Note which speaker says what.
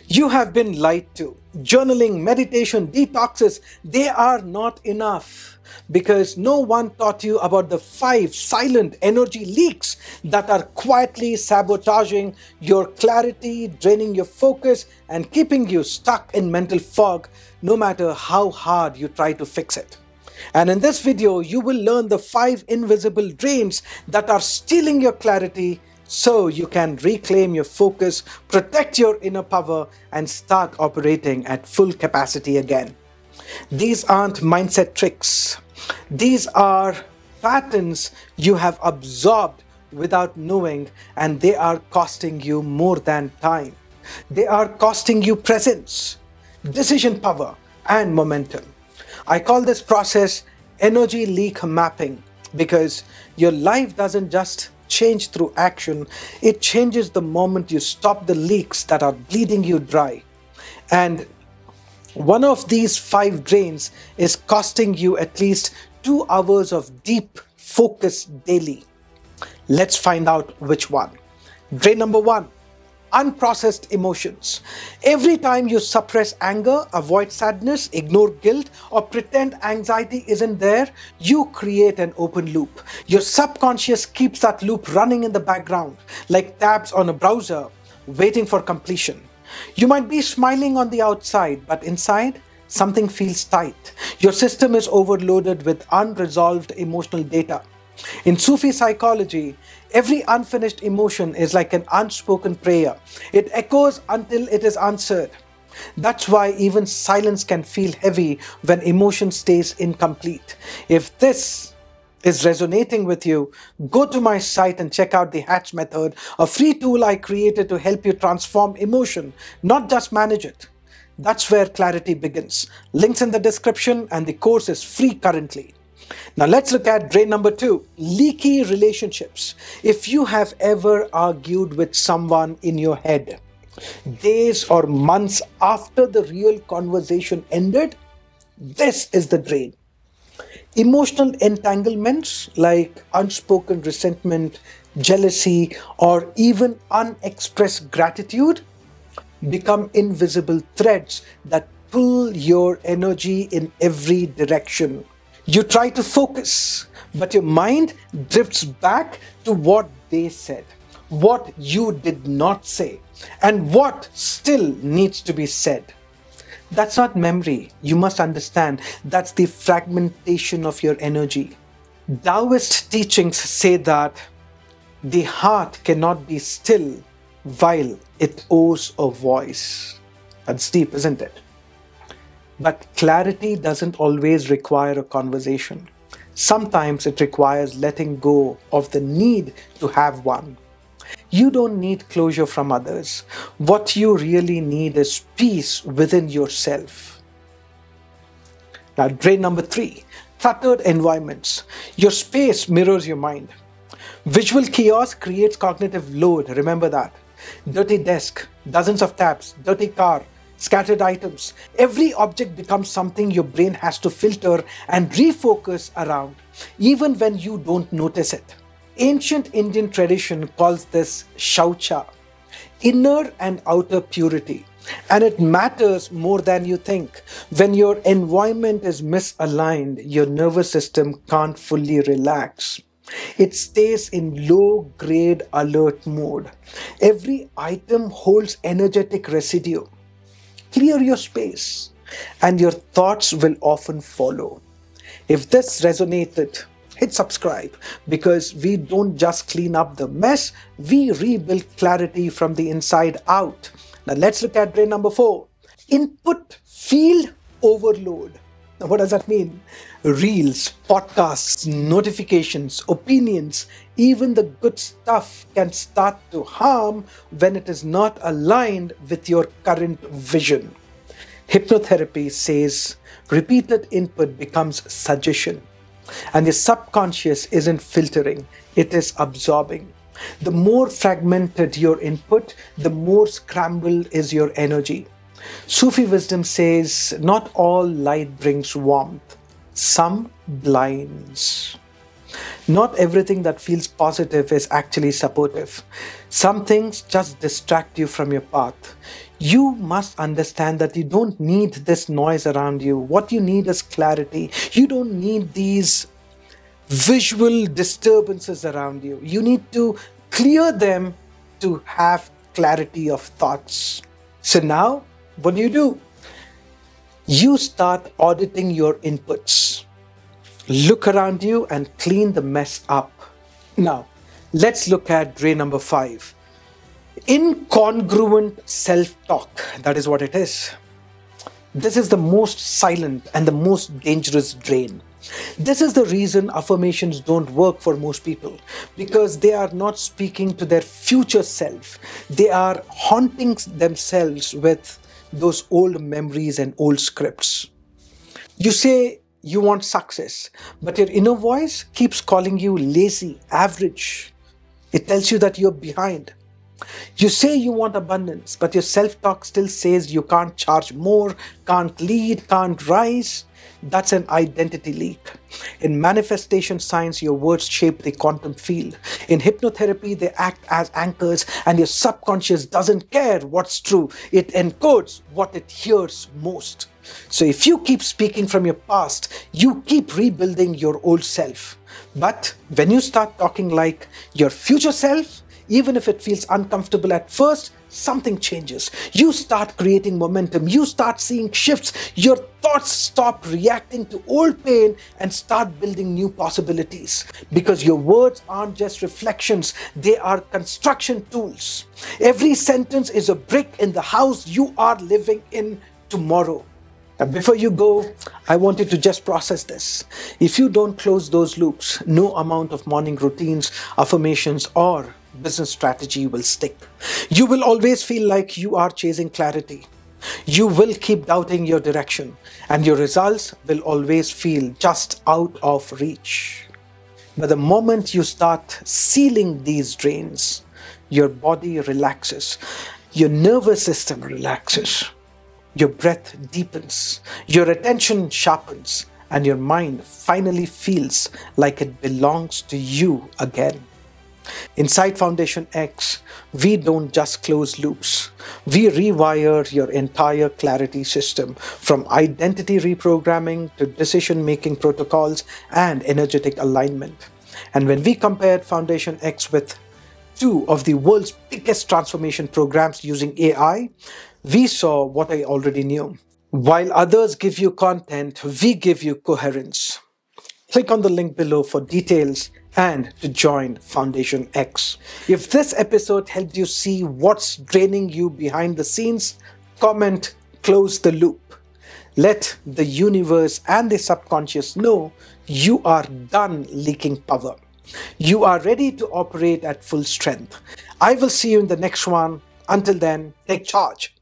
Speaker 1: You have been lied to. Journaling, meditation, detoxes, they are not enough because no one taught you about the 5 silent energy leaks that are quietly sabotaging your clarity, draining your focus, and keeping you stuck in mental fog no matter how hard you try to fix it. And in this video, you will learn the 5 invisible drains that are stealing your clarity so you can reclaim your focus, protect your inner power, and start operating at full capacity again. These aren't mindset tricks. These are patterns you have absorbed without knowing, and they are costing you more than time. They are costing you presence, decision power, and momentum. I call this process energy leak mapping because your life doesn't just change through action, it changes the moment you stop the leaks that are bleeding you dry. And one of these 5 drains is costing you at least 2 hours of deep focus daily. Let's find out which one. Drain number 1, unprocessed emotions. Every time you suppress anger, avoid sadness, ignore guilt, or pretend anxiety isn't there, you create an open loop. Your subconscious keeps that loop running in the background, like tabs on a browser, waiting for completion. You might be smiling on the outside, but inside, something feels tight. Your system is overloaded with unresolved emotional data. In Sufi psychology, every unfinished emotion is like an unspoken prayer. It echoes until it is answered. That's why even silence can feel heavy when emotion stays incomplete. If this is resonating with you, go to my site and check out the Hatch method, a free tool I created to help you transform emotion, not just manage it. That's where clarity begins. Links in the description, and the course is free currently. Now let's look at drain number 2, leaky relationships. If you have ever argued with someone in your head, days or months after the real conversation ended, this is the drain. Emotional entanglements like unspoken resentment, jealousy, or even unexpressed gratitude become invisible threads that pull your energy in every direction. You try to focus, but your mind drifts back to what they said, what you did not say, and what still needs to be said. That's not memory. You must understand that's the fragmentation of your energy. Taoist teachings say that the heart cannot be still while it owes a voice. That's deep, isn't it? But clarity doesn't always require a conversation. Sometimes it requires letting go of the need to have one. You don't need closure from others. What you really need is peace within yourself. Now, drain number 3, cluttered environments. Your space mirrors your mind. Visual chaos creates cognitive load, remember that. Dirty desk, dozens of tabs, dirty car, scattered items. Every object becomes something your brain has to filter and refocus around, even when you don't notice it. Ancient Indian tradition calls this shaucha, inner and outer purity. And it matters more than you think. When your environment is misaligned, your nervous system can't fully relax. It stays in low-grade alert mode. Every item holds energetic residue. Clear your space, and your thoughts will often follow. If this resonated, hit subscribe, because we don't just clean up the mess, we rebuild clarity from the inside out. Now let's look at drain number 4, input field overload. Now what does that mean? Reels, podcasts, notifications, opinions, even the good stuff can start to harm when it is not aligned with your current vision. Hypnotherapy says repeated input becomes suggestion, and the subconscious isn't filtering, it is absorbing. The more fragmented your input, the more scrambled is your energy. Sufi wisdom says not all light brings warmth, some blinds. Not everything that feels positive is actually supportive. Some things just distract you from your path. You must understand that you don't need this noise around you. What you need is clarity. You don't need these visual disturbances around you. You need to clear them to have clarity of thoughts. So now, what do? You start auditing your inputs. Look around you and clean the mess up. Now, let's look at drain number 5. Incongruent self-talk. That is what it is. This is the most silent and the most dangerous drain. This is the reason affirmations don't work for most people, because they are not speaking to their future self. They are haunting themselves with those old memories and old scripts. You say you want success, but your inner voice keeps calling you lazy, average. It tells you that you're behind. You say you want abundance, but your self-talk still says you can't charge more, can't lead, can't rise. That's an identity leak. In manifestation science, your words shape the quantum field. In hypnotherapy, they act as anchors, and your subconscious doesn't care what's true. It encodes what it hears most. So if you keep speaking from your past, you keep rebuilding your old self. But when you start talking like your future self, even if it feels uncomfortable at first, something changes. You start creating momentum. You start seeing shifts. Your thoughts stop reacting to old pain and start building new possibilities. Because your words aren't just reflections, they are construction tools. Every sentence is a brick in the house you are living in tomorrow. Now, before you go, I want you to just process this. If you don't close those loops, no amount of morning routines, affirmations, or business strategy will stick. You will always feel like you are chasing clarity. You will keep doubting your direction, and your results will always feel just out of reach. But the moment you start sealing these drains, your body relaxes, your nervous system relaxes, your breath deepens, your attention sharpens, and your mind finally feels like it belongs to you again. Inside Foundation X, we don't just close loops. We rewire your entire clarity system, from identity reprogramming to decision-making protocols and energetic alignment. And when we compared Foundation X with two of the world's biggest transformation programs using AI, we saw what I already knew. While others give you content, we give you coherence. Click on the link below for details and to join Foundation X. If this episode helped you see what's draining you behind the scenes, comment "close the loop." Let the universe and the subconscious know you are done leaking power. You are ready to operate at full strength. I will see you in the next one. Until then, take charge.